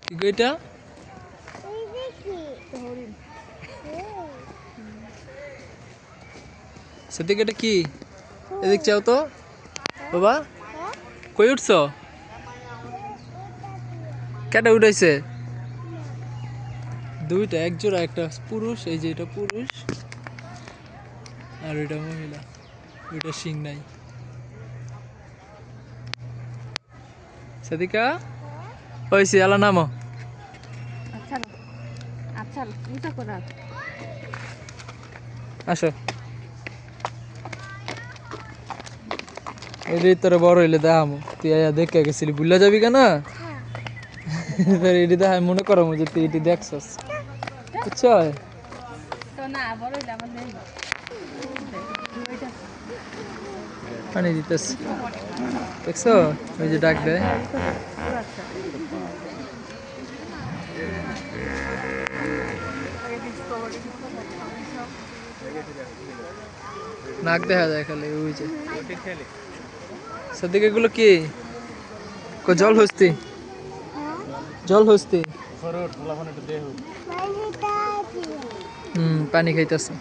কি গো এটা? সেদিকে এটা কি? এদিক চাও তো বাবা, কই উঠছ? কেটা উঠাইছে? দুইটা, এক জোড়া, একটা পুরুষ, এই যে এটা পুরুষ আর এটা মহিলা, ওইটা শিং নাই। সাদিকা হয়েছে, আলা নামো। আসো, এটাই তোরা বড় হইলে দেখামো, তুই দেখে গেছিলি ভুলে যাবি কেন? এটি দেখা মনে করো যে তুই এটি দেখছস, বুঝছ? পানি দিতেছ, দেখছো ওই যে ডাক দেয়। নাক দেখা যায় খালি ওই যে। সাদিক এগুলো কি? জল হস্তি, জল হস্তি। পানি খাইতেছে।